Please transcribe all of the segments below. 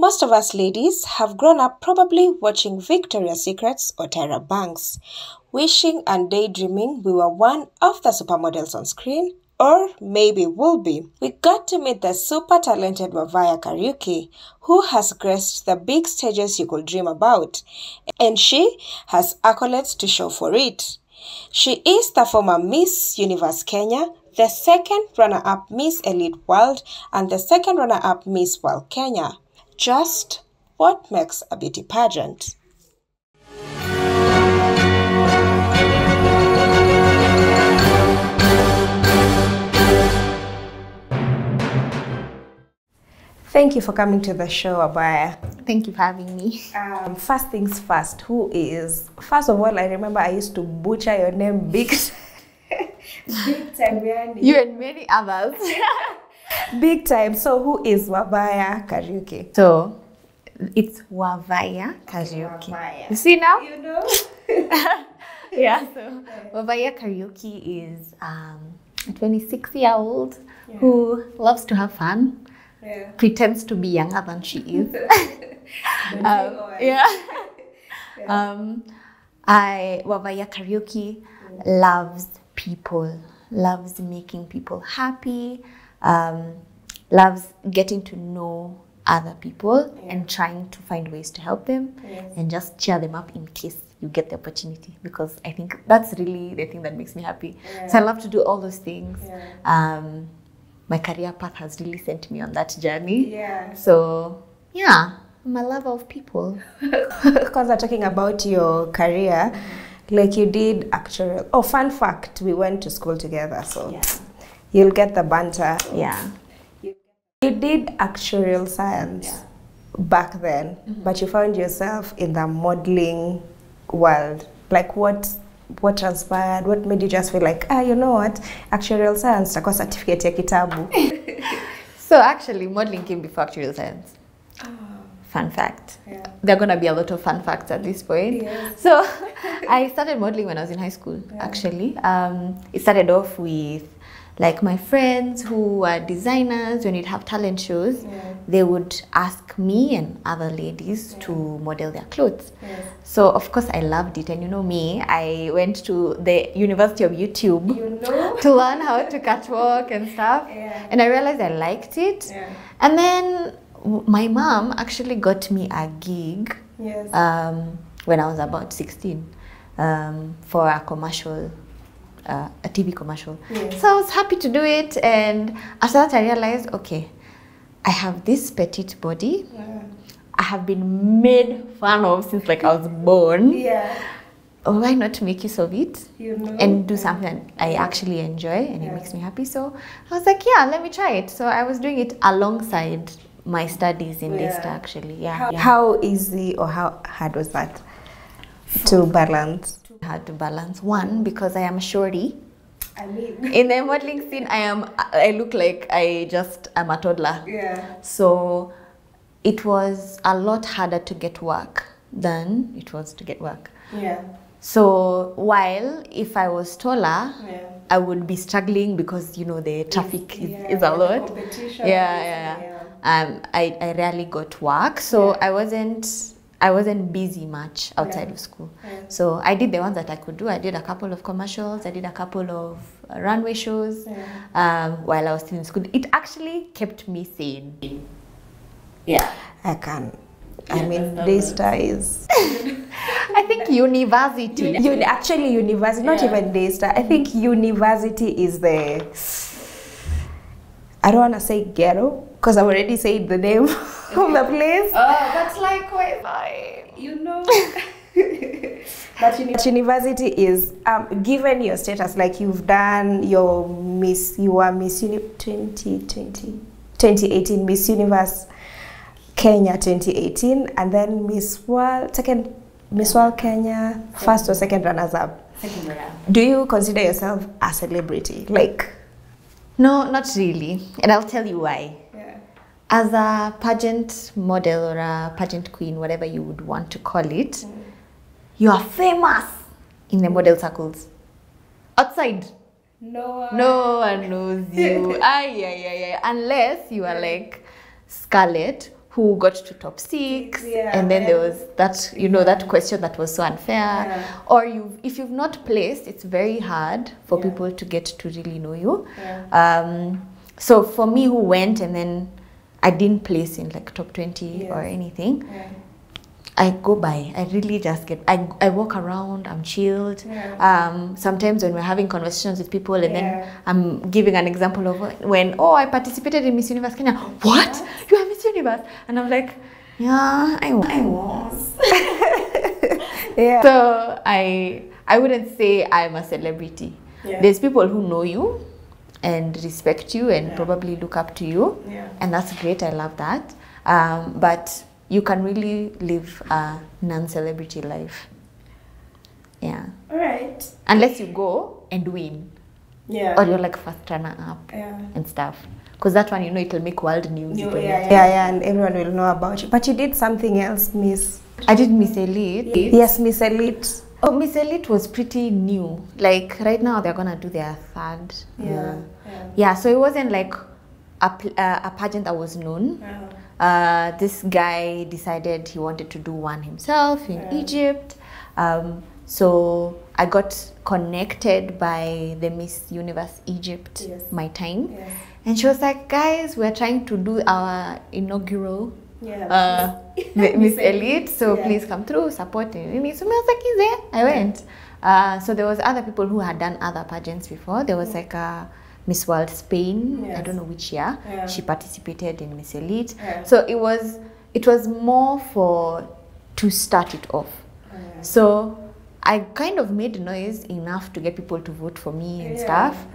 Most of us ladies have grown up probably watching Victoria's Secrets or Tyra Banks, wishing and daydreaming we were one of the supermodels on screen, or maybe will be. We got to meet the super talented Wabaiya Kariuki, who has graced the big stages you could dream about, and she has accolades to show for it. She is the former Miss Universe Kenya, the second runner-up Miss Elite World, and the second runner-up Miss World Kenya. Just what makes a beauty pageant? Thank you for coming to the show, Wabaiya. Thank you for having me. First things first, who is... First of all, I remember I used to butcher your name big time. You and many others. Big time. So who is Wabaiya Kariuki? So, it's Wabaiya Kariuki. Wabaiya. You see now? You know? Yeah, so Wabaiya Kariuki is a 26-year-old who loves to have fun. Yeah. Pretends to be younger than she is. Wabaiya Kariuki loves people, loves making people happy, loves getting to know other people and trying to find ways to help them and just cheer them up in case you get the opportunity, because I think that's really the thing that makes me happy. So I love to do all those things. My career path has really sent me on that journey. So, yeah, I'm a lover of people. Because I'm talking about your career, like you did actual... Oh, fun fact, we went to school together, so you'll get the banter. Yeah. You did actuarial science back then, but you found yourself in the modeling world. Like what transpired? What made you just feel like, you know what, actuarial science, takwa certificate ya kitabu? So actually, modeling came before actuarial science. Fun fact. There are going to be a lot of fun facts at this point. So I started modeling when I was in high school, actually. It started off with like my friends who were designers. When you'd have talent shows, they would ask me and other ladies to model their clothes. So of course I loved it, and you know me, I went to the University of YouTube to learn how to catwalk and stuff, and I realized I liked it. And then my mom actually got me a gig when I was about 16 for a commercial, a TV commercial. So I was happy to do it, and after that I realized, okay, I have this petite body. I have been made fun of since like I was born. Why not make use of it and do something I actually enjoy and it makes me happy? So I was like, yeah, let me try it. So I was doing it alongside my studies in this actually. How easy or how hard was that to balance? Hard to balance. One, because I am shorty. I mean, in the modeling scene, I look like I'm a toddler. So it was a lot harder to get work than it was to get work. So while if I was taller, I would be struggling because you know the traffic is a lot. I rarely got work, so I wasn't busy much outside of school. So I did the ones that I could do. I did a couple of commercials. I did a couple of runway shows while I was still in school. It actually kept me sane. I mean, Daystar is... I think university. Actually, university, not even Daystar. I think university is the... I don't want to say ghetto, because I've already said the name of the place. That's like Wi-Fi. You know. But university is, given your status, like you've done your you were Miss 2018 Miss Universe Kenya 2018, and then Miss World Kenya, first or second runners-up. Do you consider yourself a celebrity? Like, no, not really, and I'll tell you why. As a pageant model or a pageant queen, whatever you would want to call it, you are famous in the model circles. Outside, no one knows you. Unless you are like Scarlett, who got to top 6, and then there was that, you know, that question that was so unfair. Or if you've not placed, it's very hard for people to get to really know you. So for me, who went and then I didn't place in like top 20 or anything, I go by. I really just get, I walk around, I'm chilled. Sometimes when we're having conversations with people and then I'm giving an example of when, I participated in Miss Universe Kenya. What? You are Miss Universe? And I'm like, yeah, I was. So I wouldn't say I'm a celebrity. There's people who know you and respect you and probably look up to you. And that's great, I love that. But you can really live a non-celebrity life. Yeah. All right. Unless you go and win. Or you're like first runner up and stuff. Because that one, you know, it'll make world news. And everyone will know about you. But you did something else, Miss. I did Miss Elite. Yes, Miss Elite. Oh, Miss Elite was pretty new. Like right now, they're gonna do their 3rd. Yeah. So it wasn't like a pageant that was known. This guy decided he wanted to do one himself in Egypt. So I got connected by the Miss Universe Egypt, my time. And she was like, guys, we're trying to do our inaugural Miss Elite. So please come through, support me. So I was like, is there? I went. So there was other people who had done other pageants before. There was like a Miss World Spain, I don't know which year, she participated in Miss Elite. So it was more to start it off. So I kind of made noise enough to get people to vote for me and stuff.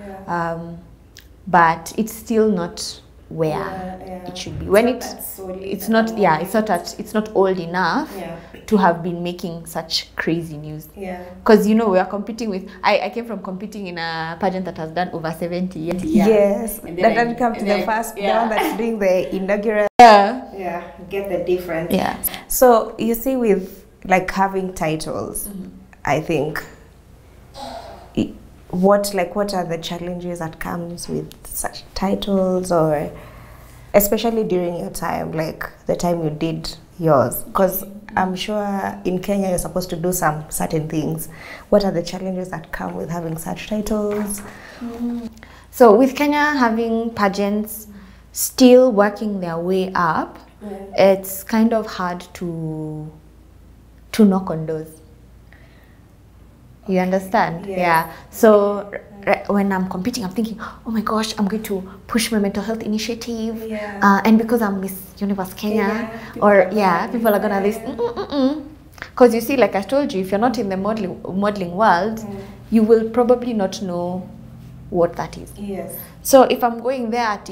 But it's still not where it should be. When it's not old enough to have been making such crazy news. Because you know, we are competing with, I came from competing in a pageant that has done over 70 years. That doesn't come to the first, the one that's doing the inaugural. Get the difference. So you see, with like having titles, I think what are the challenges that comes with such titles, or especially during your time, like the time you did yours? Because I'm sure in Kenya you're supposed to do some certain things. What are the challenges that come with having such titles? So with Kenya having pageants still working their way up, it's kind of hard to knock on doors. You understand? So when I'm competing, I'm thinking, oh my gosh, I'm going to push my mental health initiative. And because I'm Miss Universe Kenya, people are gonna listen. Because you see, like I told you, if you're not in the modeling world, you will probably not know what that is. So if I'm going there at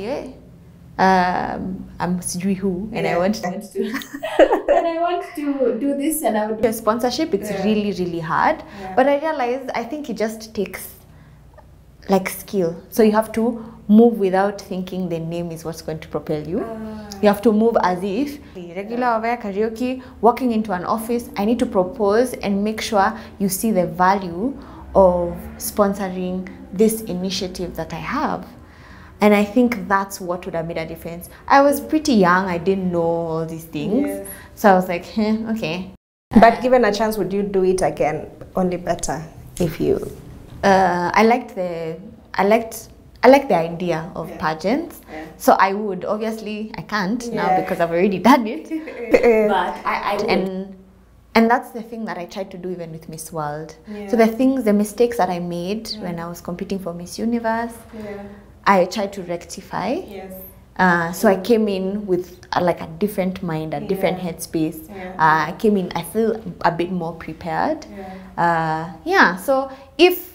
I'm sijui who, and I want to and I want to do this, and I would do a sponsorship. It's really, really hard. But I realized I think it just takes like skill. So you have to move without thinking the name is what's going to propel you. You have to move as if regular Wabaiya Kariuki, walking into an office, I need to propose and make sure you see the value of sponsoring this initiative that I have. And I think that's what would have made a difference. I was pretty young, I didn't know all these things. So I was like, okay. But given a chance, would you do it again? Only better if you... I liked the idea of pageants. So I would, obviously I can't now because I've already done it. But and that's the thing that I tried to do even with Miss World. So the mistakes that I made when I was competing for Miss Universe, I tried to rectify. So I came in with like a different mind, a different headspace. I came in, I feel a bit more prepared. So if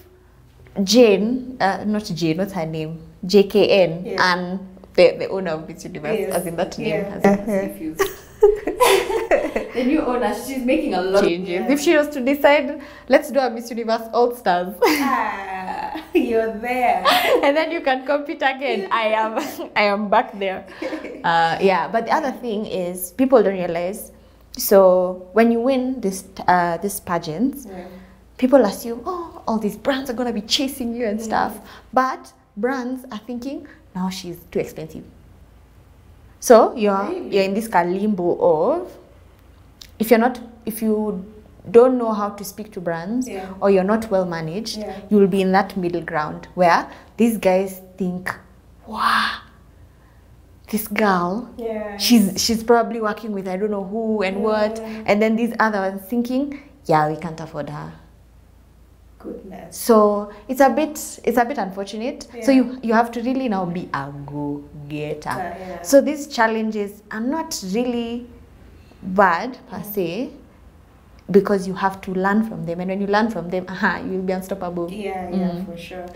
Jane, not Jane, what's her name? JKN, and the owner of Miss Universe, as in that name, has refused. The new owner, she's making a lot of changes. If she was to decide, let's do a Miss Universe All Stars. You're there. And then you can compete again. I am back there. But the other thing is, people don't realize, so when you win this pageants, people assume, oh, all these brands are going to be chasing you and stuff. But brands are thinking, now she's too expensive. So you're in this limbo of, if you don't know how to speak to brands, or you're not well managed, you will be in that middle ground where these guys think, wow, this girl, she's probably working with I don't know who and what, and then these other ones thinking, yeah, we can't afford her. Goodness. So it's a bit unfortunate. So you have to really now be a go-getter. So these challenges are not really bad per se, because you have to learn from them, and when you learn from them, you'll be unstoppable. For sure.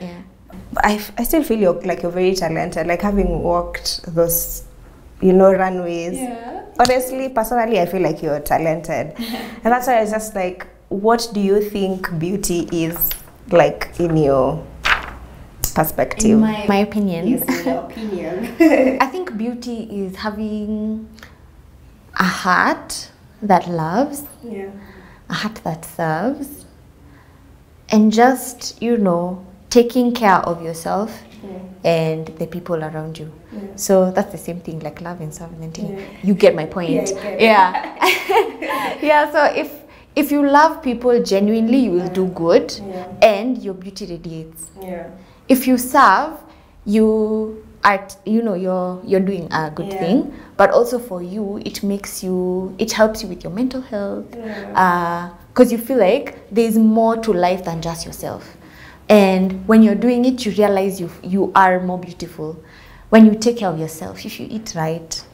I still feel you're very talented, like having walked those, runways. Honestly, personally, I feel like you're talented. And that's why I was just like, what do you think beauty is, like, in your perspective? In my opinion. Yes, in your opinion. I think beauty is having a heart that loves, a heart that serves, and just, taking care of yourself and the people around you. So that's the same thing, like love and serving. You get my point. So if you love people genuinely, you will do good, and your beauty radiates. If you serve, you are, you're doing a good thing, but also for you, it helps you with your mental health, because you feel like there's more to life than just yourself. And when you're doing it, you realize you are more beautiful. When you take care of yourself, if you eat right,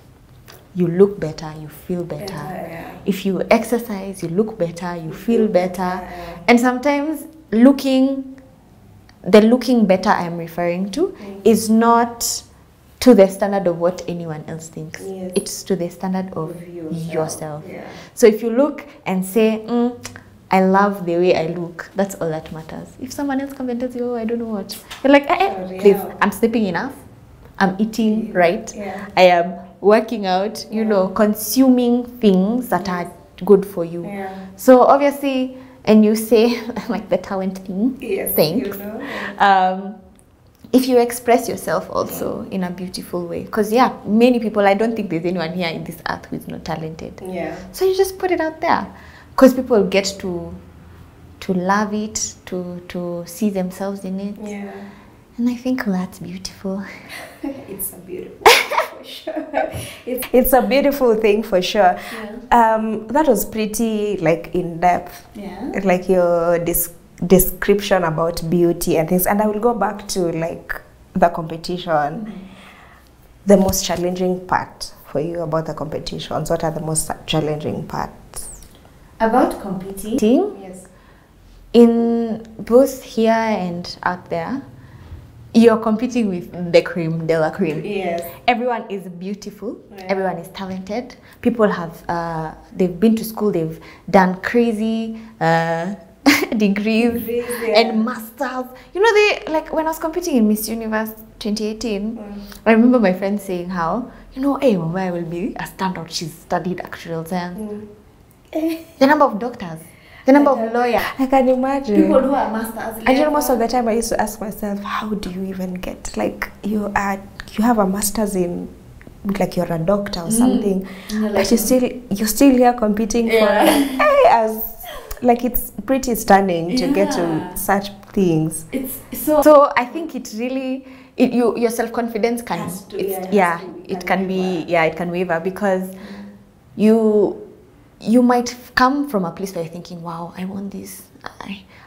you look better, you feel better. If you exercise, you look better, you feel better. And sometimes the looking better I'm referring to is not to the standard of what anyone else thinks. It's to the standard of yourself. So if you look and say, I love the way I look, that's all that matters. If someone else comes and tells you, I don't know what, you're like, please, I'm sleeping enough, I'm eating right, I am working out, consuming things that are good for you. So obviously, and you say, like the talent thing, thanks. If you express yourself also in a beautiful way, because many people, I don't think there's anyone here in this earth who is not talented. So you just put it out there, because people get to love it, to see themselves in it. And I think that's beautiful. It's a beautiful thing for sure. It's a beautiful thing for sure. That was pretty, like, in depth. Like your description about beauty and things. And I will go back to, like, the competition. The most challenging part for you about the competitions. What are the most challenging parts? About competing? Yes. In both here and out there, you're competing with the cream de la cream. Everyone is beautiful. Everyone is talented. People have, they've been to school, they've done crazy degrees and masters. Like when I was competing in Miss Universe 2018, I remember my friend saying how, Wabaiya will be a standout. She's studied actuarial science. The number of doctors, the number of lawyers. I can imagine. People who are masters. And most of the time I used to ask myself, how do you even get, like, you have a master's in, like, you're a doctor or something, but you're still here competing for, like, it's pretty stunning to get to such things. So I think it really, your self-confidence can, it can waver, because you might come from a place where you're thinking, wow, I want this,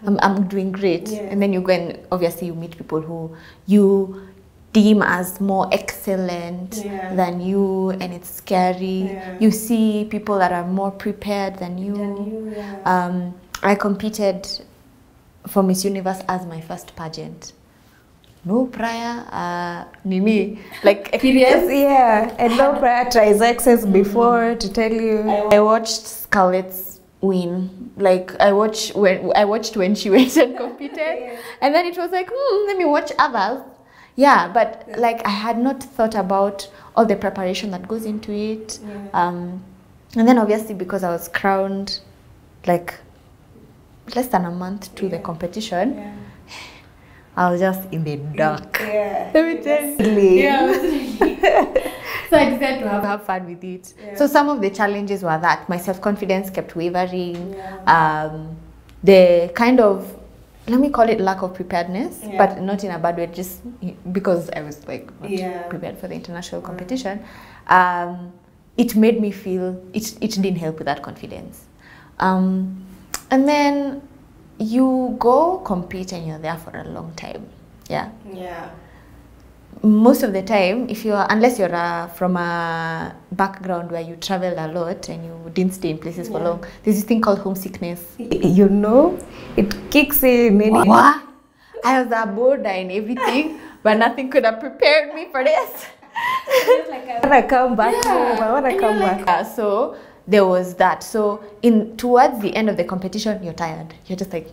I'm doing great. And then you go and obviously you meet people who you deem as more excellent than you, and it's scary. You see people that are more prepared than you. I competed for Miss Universe as my first pageant. No prior like experience, and no prior transactions before to tell you. I watched Scarlett's win. Like I watched when she went and competed, and then it was like, let me watch others. But like I had not thought about all the preparation that goes into it. And then obviously because I was crowned like less than a month to the competition. I was just in the dark. Let me tell you. So I decided to have fun with it. Yeah. So some of the challenges were that my self-confidence kept wavering. Yeah. The kind of, let me call it lack of preparedness, but not in a bad way, just because I was like not prepared for the international competition. It made me feel, it didn't help with that confidence. And then you go compete and you're there for a long time. Yeah. Yeah. Most of the time, if you're, unless you're from a background where you travel a lot and you didn't stay in places for long, there's this thing called homesickness. You know, it kicks in. What? I was a border and everything, but nothing could have prepared me for this. I want to come back home. I want to come back. So there was that. So towards the end of the competition, you're tired. You're just like,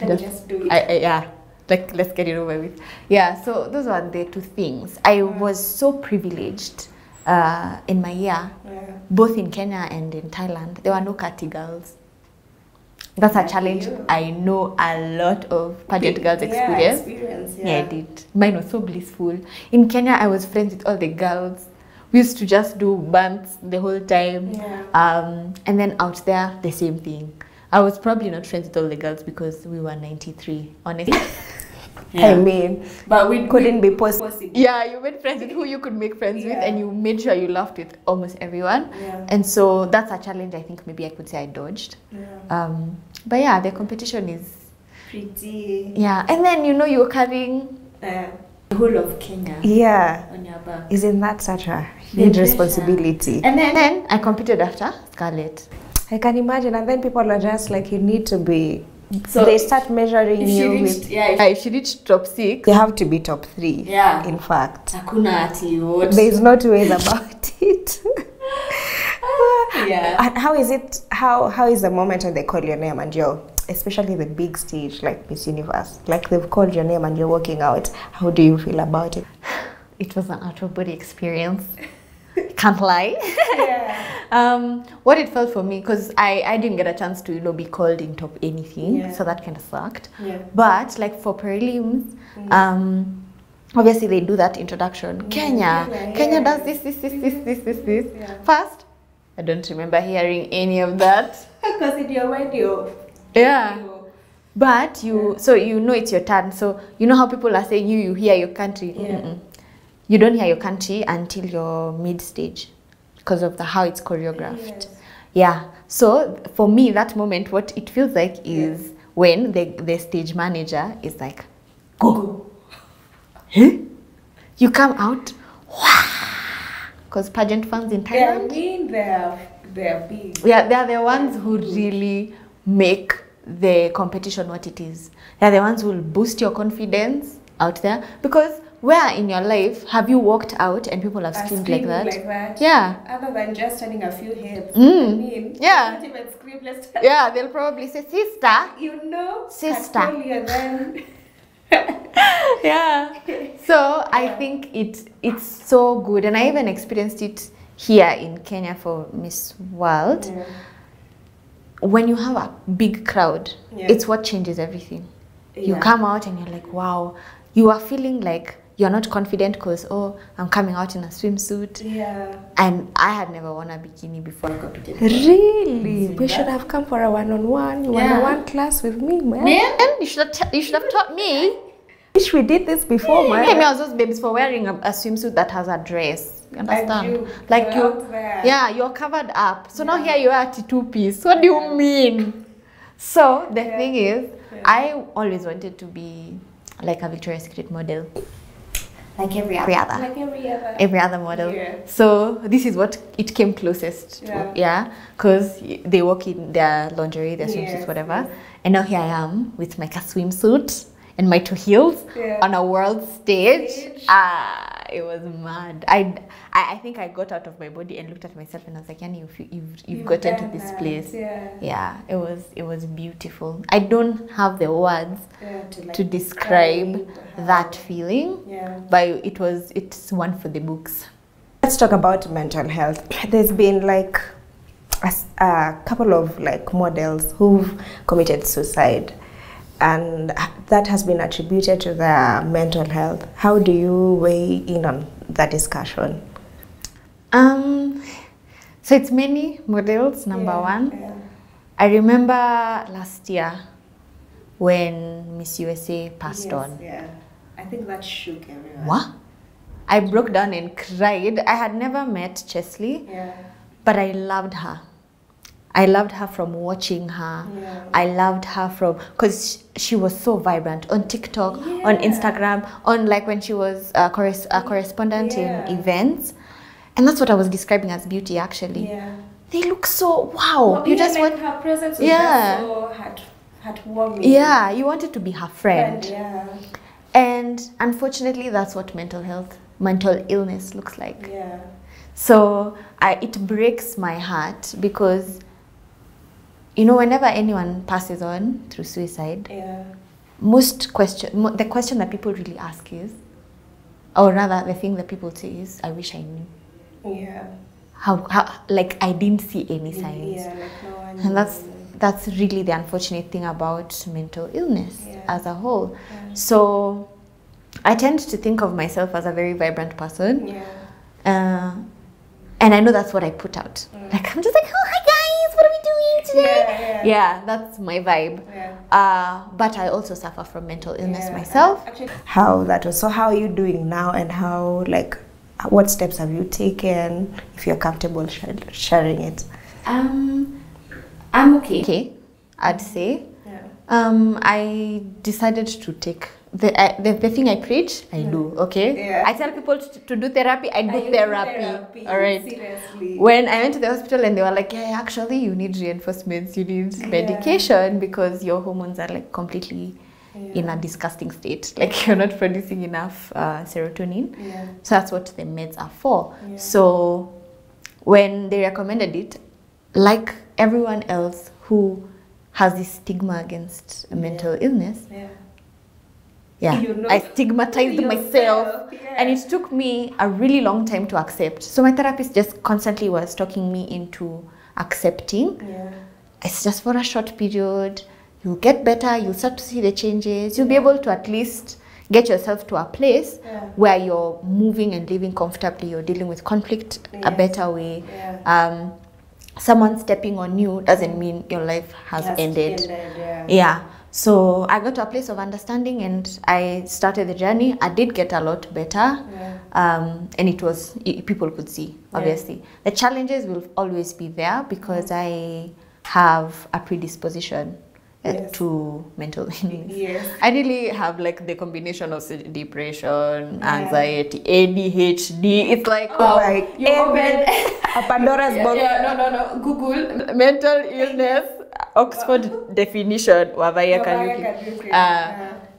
just do it. Yeah. Like, let's get it over with. Yeah, so those were the two things. I was so privileged in my year, both in Kenya and in Thailand. There were no Kati girls. That's a challenge. I know a lot of pageant girls experience. Yeah, I did. Mine was so blissful. In Kenya, I was friends with all the girls. We used to just do bands the whole time. Yeah. And then out there, the same thing. I was probably not friends with all the girls because we were 93, honestly. I mean, but we couldn't be possible. Yeah, you made friends with who you could make friends with, and you made sure you laughed with almost everyone. And so that's a challenge I think maybe I could say I dodged. But yeah, the competition is pretty. Yeah, and then you're carrying the whole of Kenya. On your back. Isn't that such a huge responsibility? And then I competed after Scarlett. I can imagine, and then people are just like, you need to be. So they start measuring you with. If she reached top 6, you have to be top 3. Yeah. In fact, there's no two ways about it. And how is it? How is the moment when they call your name and you're, especially the big stage like Miss Universe, like they've called your name and you're walking out? How do you feel about it? It was an out of body experience. Can't lie. What it felt for me, because I didn't get a chance to be called in top anything, so that kind of sucked. But like for prelims, obviously they do that introduction. Kenya does this. First, I don't remember hearing any of that. Because in your mind but so it's your turn. So how people are saying you hear your country. You don't hear your country until you're mid-stage because of how it's choreographed. So for me, that moment, what it feels like is when the stage manager is like, go. You come out, because pageant fans in Thailand, they're big. Yeah, they're the ones who really make the competition what it is. They're the ones who will boost your confidence out there, because where in your life have you walked out and people have screamed like that? Yeah. Other than just turning a few heads. I mean, yeah. Not even scream, yeah, they'll probably say, sister. Sister. Then. Yeah. So I think it's so good, and I even experienced it here in Kenya for Miss World. When you have a big crowd, it's what changes everything. You come out and you're like, wow. You are feeling like you're not confident because, I'm coming out in a swimsuit. And I had never worn a bikini before I competed. Really? We should have come for a one-on-one, one-on-one class with me, man. You should have taught me. Wish we did this before, man. I was those babes for wearing a swimsuit that has a dress. You understand? Like you're covered up. So now here you are at a 2-piece. What do you mean? So the thing is, I always wanted to be like a Victoria's Secret model. Like every other model. So this is what it came closest to. Because they walk in their lingerie, their swimsuits, whatever. And now here I am with my swimsuit and my 2 heels on a world stage. It was mad. I think I got out of my body and looked at myself and I was like, Yanni, you've gotten to this place. It was beautiful. I don't have the words to describe that feeling, but it's one for the books. Let's talk about mental health. There's been like a couple of like models who've committed suicide, and that has been attributed to their mental health. How do you weigh in on that discussion? So it's many models, number one. Yeah. I remember last year when Miss USA passed on. Yeah. I think that shook everyone. What? I broke down and cried. I had never met Chesley, but I loved her. I loved her from watching her. Yeah. I loved her from, because she was so vibrant on TikTok, on Instagram, on like when she was a correspondent in events. And that's what I was describing as beauty, actually. Yeah. They look so, wow. Well, you just want her presence was just so heartwarming. Yeah, you wanted to be her friend. Yeah. And unfortunately, that's what mental illness looks like. Yeah. So it breaks my heart because, you know, whenever anyone passes on through suicide, the question that people really ask is, or rather the thing that people say is, I wish I knew. Yeah. How like I didn't see any signs. Yeah, like no one and that's really the unfortunate thing about mental illness as a whole. Yeah. So I tend to think of myself as a very vibrant person. Yeah. And I know that's what I put out. Like I'm just like, oh hi guys, what are we doing today? Yeah, that's my vibe. Yeah. But I also suffer from mental illness myself. Actually, how are you doing now, and how, like, what steps have you taken, if you're comfortable sharing it? I'm okay, I'd say. I decided to take the thing I preach, I do, okay? I tell people to do therapy, I do therapy. All right. Seriously. When I went to the hospital and they were like, yeah, actually you need reinforcements, you need medication because your hormones are like completely in a disgusting state. Like you're not producing enough serotonin. So that's what the meds are for. So when they recommended it, like everyone else who has this stigma against mental illness, I stigmatized myself, and it took me a really long time to accept. So my therapist just constantly was talking me into accepting. It's just for a short period. You'll get better, you'll start to see the changes, you'll be able to at least get yourself to a place where you're moving and living comfortably, you're dealing with conflict a better way. Someone stepping on you doesn't mean your life has ended. So I got to a place of understanding and I started the journey. I did get a lot better, and people could see, obviously. The challenges will always be there because I have a predisposition to mental illness. I really have like the combination of depression, anxiety, ADHD. It's like, you open a Pandora's box. No. Google mental illness, Oxford definition, Wabaiya Kariuki.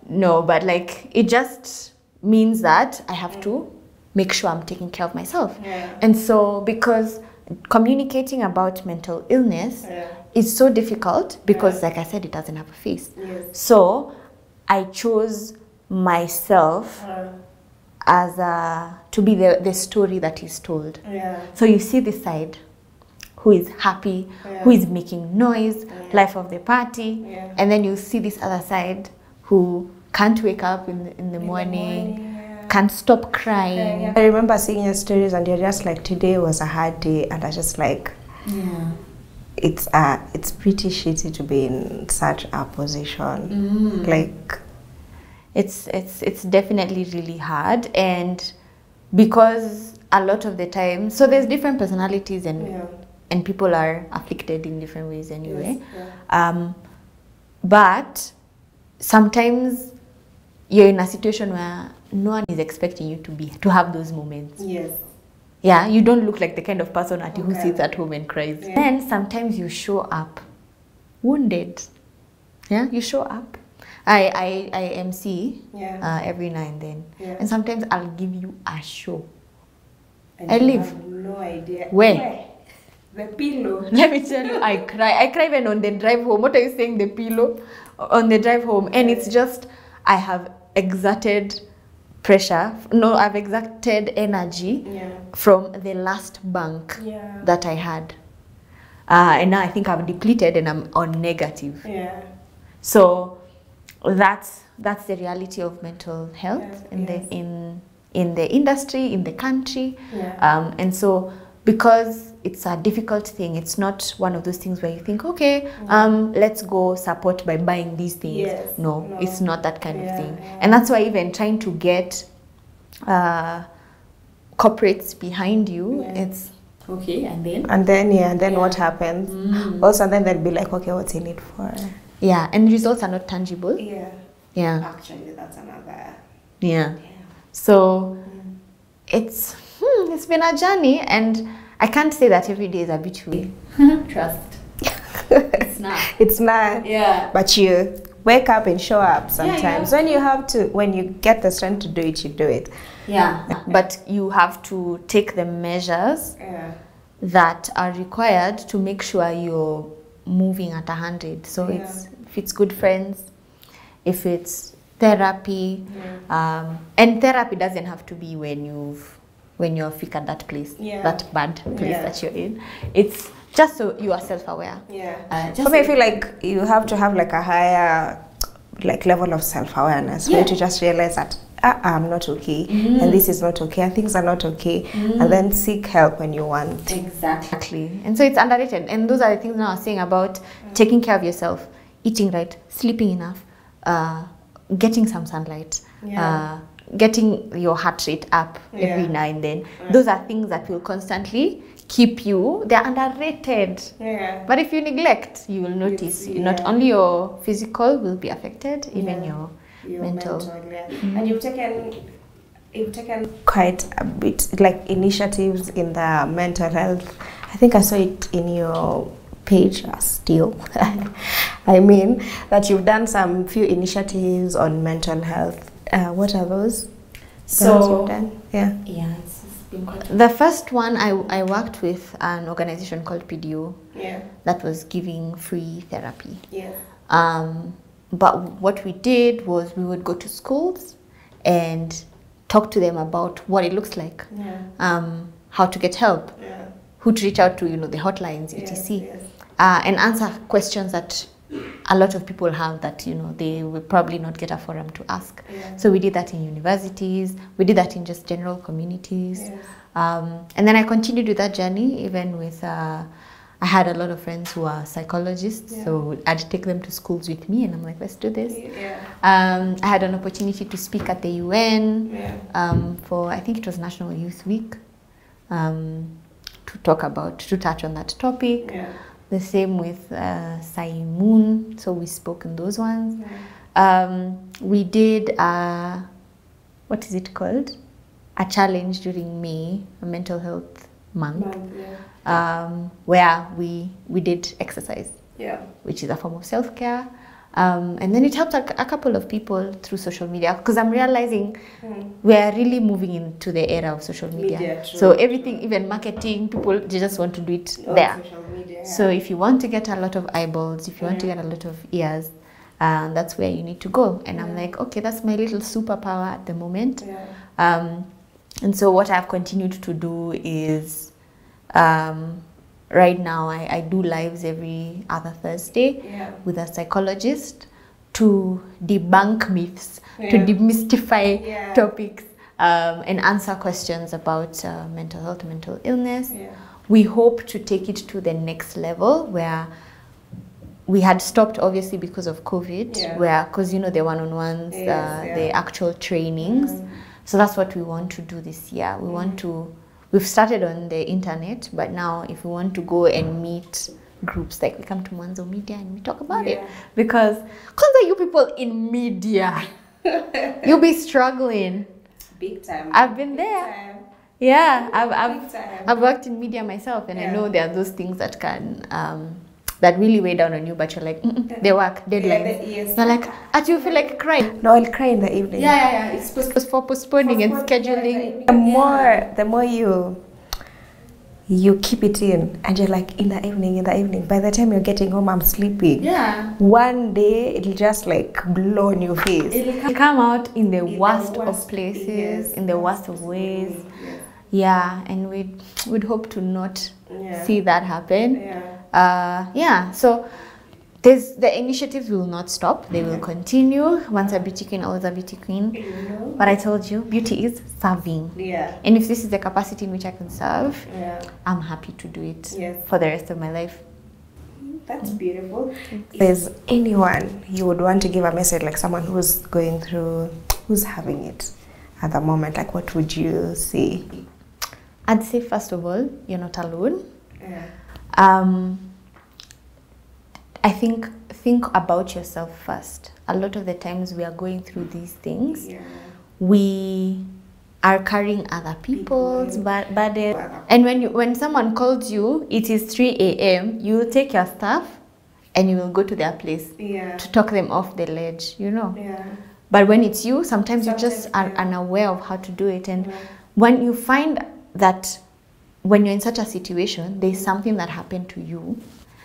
No, but like it just means that I have to make sure I'm taking care of myself. And so because communicating about mental illness is so difficult because, like I said, it doesn't have a face. So I chose myself as to be the story that is told. So you see this side who is happy, who is making noise, life of the party, and then you see this other side who can't wake up in the morning, can't stop crying. I remember seeing your stories and you're just like, today was a hard day, and I just like, it's pretty shitty to be in such a position. Like it's definitely really hard, and because a lot of the time, so there's different personalities and people are afflicted in different ways anyway. But sometimes you're in a situation where no one is expecting you to have those moments. You don't look like the kind of person who sits at home and cries. Then sometimes you show up wounded. You show up. I MC every now and then, and sometimes I'll give you a show. And I live. Have no idea where. The pillow. Let me tell you, I cry even on the drive home. What are you saying? The pillow on the drive home, and it's just I have exerted pressure. No, I've exerted energy from the last bank that I had, and now I think I've depleted and I'm on negative. So that's the reality of mental health in in the industry, in the country. And so because it's a difficult thing, it's not one of those things where you think, okay, let's go support by buying these things. No, it's not that kind of thing. And that's why even trying to get corporates behind you, it's okay, and then what happens? Also, then they'll be like, okay, what's in it for? Yeah, and results are not tangible. Actually, that's another. So it's been a journey, and I can't say that every day is a beach way. Trust. It's not. It's not. But you wake up and show up sometimes. When you get the strength to do it, you do it. But you have to take the measures that are required to make sure you're moving at 100. So if it's good friends, if it's therapy, and therapy doesn't have to be when you're sick at that place, that bad place that you're in. It's just so you are self-aware. For me, I feel like you have to have like a higher level of self-awareness for you to just realize that I'm not okay, and this is not okay, and things are not okay, and then seek help when you want. Exactly. And so it's underrated. And those are the things now I was saying about taking care of yourself, eating right, sleeping enough, getting some sunlight, getting your heart rate up every now and then. Those are things that will constantly keep you. They're underrated. But if you neglect, you will notice not only your physical will be affected, even your mental. And you've taken quite a bit like initiatives in the mental health. I think I saw it in your page still. I mean that you've done some few initiatives on mental health. What are those? So done? It's been quite. The first one I worked with an organization called PDO that was giving free therapy. But what we did was we would go to schools and talk to them about what it looks like, how to get help, who to reach out to, the hotlines, etc. And answer questions that a lot of people have that, they will probably not get a forum to ask. So we did that in universities, we did that in just general communities. And then I continued with that journey even with, I had a lot of friends who are psychologists, so I'd take them to schools with me and I'm like, let's do this. I had an opportunity to speak at the UN for, I think it was National Youth Week, to touch on that topic. The same with Moon, so we spoke in those ones. We did, what is it called? A challenge during May, a mental health month, where we did exercise, which is a form of self-care. And then it helped a couple of people through social media, because I'm realizing we are really moving into the era of social media. So everything, even marketing, people, they just want to do it there. So if you want to get a lot of eyeballs, if you want to get a lot of ears, that's where you need to go. And I'm like, okay, that's my little superpower at the moment. And so what I've continued to do is, right now I do lives every other Thursday with a psychologist to debunk myths, to demystify topics, and answer questions about mental health, mental illness. We hope to take it to the next level where we had stopped obviously because of COVID, because the one-on-ones, the actual trainings. So that's what we want to do this year. We want to, we've started on the internet, but now if we want to go and meet groups, like we come to Mwanzo Media and we talk about it. Because you people in media, you'll be struggling. Big time. I've been there. Yeah, I've worked in media myself, and I know there are those things that can that really weigh down on you, but you're like, they work, deadlines. They're like, do you feel like crying? No, I'll cry in the evening. It's for postponing and scheduling. The more you keep it in, and you're like, in the evening. By the time you're getting home, I'm sleeping. One day, it'll just like blow on your face. It'll come out in the worst of places, in the worst of ways. And we'd hope to not see that happen. So the initiatives will not stop. They will continue. Once a beauty queen, always a beauty queen. But I told you, beauty is serving. And if this is the capacity in which I can serve, I'm happy to do it for the rest of my life. That's beautiful. If there's anyone you would want to give a message, like someone who's going through, who's having it at the moment, like what would you say? I'd say, first of all, you're not alone. I think about yourself first. A lot of the times we are going through these things, we are carrying other people's burden. And when someone calls you, it is 3 a.m., you will take your stuff and you will go to their place to talk them off the ledge, you know. But when it's you, sometimes you just are unaware of how to do it. And when you find that when you're in such a situation, there's something that happened to you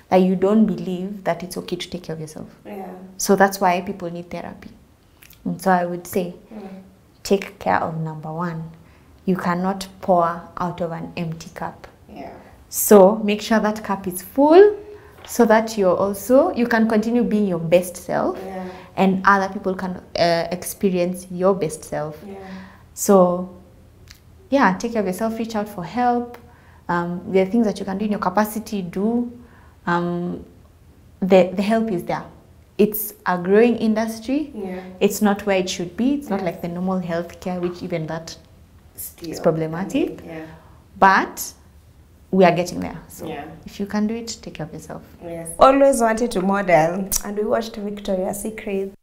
that you don't believe that it's okay to take care of yourself. So that's why people need therapy. And so I would say, take care of number one. You cannot pour out of an empty cup. So make sure that cup is full so that you can continue being your best self and other people can experience your best self. So yeah, take care of yourself, reach out for help. There are things that you can do in your capacity, do. The help is there. It's a growing industry. It's not where it should be. It's not like the normal healthcare, which even that is problematic. But we are getting there. So if you can do it, take care of yourself. Always wanted to model, and we watched Victoria's Secret,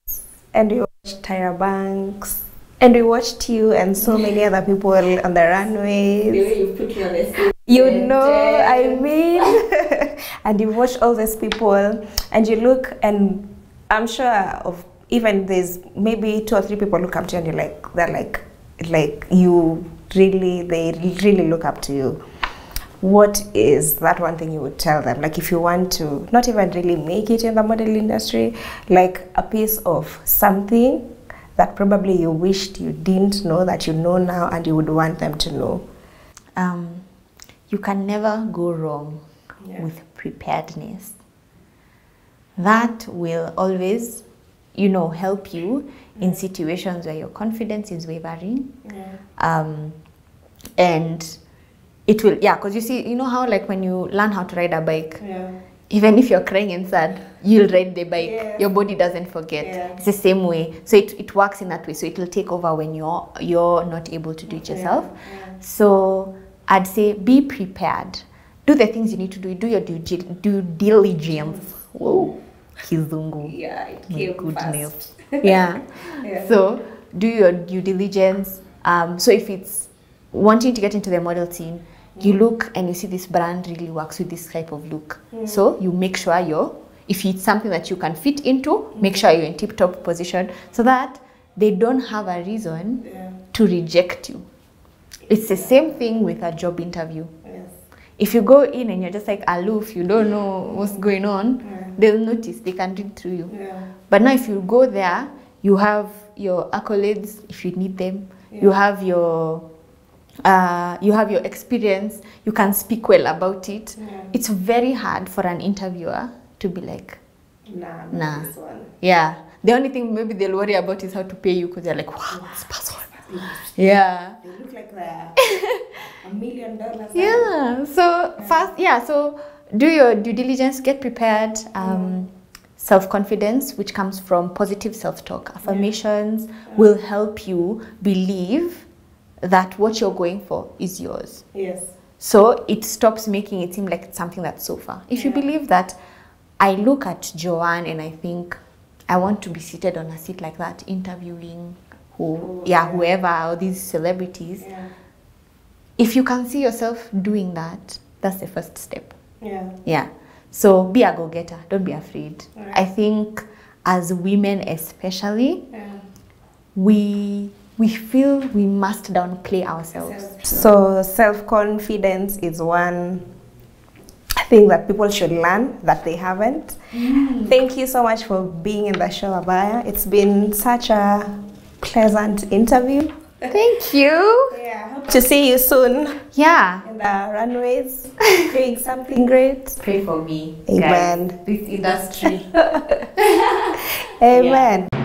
and we watched Tyra Banks, and we watched you and so many other people on the runways. The way you put me on the stage. You know, I mean, and you watch all these people, and you look, and I'm sure of even there's maybe 2 or 3 people look up to you, and you're like, they're like you really, they really look up to you. What is that one thing you would tell them? Like if you want to not even really make it in the model industry, like a piece of something that probably you wished you didn't know that you know now and you would want them to know. You can never go wrong with preparedness. That will always, you know, help you in situations where your confidence is wavering. And it will, because you see, you know how like when you learn how to ride a bike, even if you're crying inside, you'll ride the bike. Your body doesn't forget. It's the same way. So it works in that way. So it will take over when you're not able to do it yourself. So I'd say be prepared. Do the things you need to do. Do your due diligence. Whoa, kizungu. It came fast. So do your due diligence. So if it's wanting to get into the model scene, you look and you see this brand really works with this type of look. So you make sure if it's something that you can fit into, make sure you're in tip-top position so that they don't have a reason to reject you. It's the same thing with a job interview. If you go in and you're just like aloof, you don't know what's going on, they'll notice, they can read through you. But now if you go there, you have your accolades if you need them, you have your experience, you can speak well about it. It's very hard for an interviewer to be like, nah. This one. The only thing maybe they'll worry about is how to pay you because they're like, wow, this person. They look like they're $1 million. So do your due diligence, get prepared. Self-confidence, which comes from positive self-talk. Affirmations will help you believe that what you're going for is yours. So it stops making it seem like it's something that's so far. If you believe that, I look at Joanne and I think I want to be seated on a seat like that, interviewing whoever, or these celebrities. If you can see yourself doing that, that's the first step. So be a go-getter, don't be afraid. I think as women especially, we feel we must downplay ourselves. So self-confidence is one thing that people should learn that they haven't. Thank you so much for being in the show, Wabaiya. It's been such a pleasant interview. Thank you. Hope to see you soon. In the runways. doing something great. Pray for me. Amen. Guys, this industry. Amen. Yeah.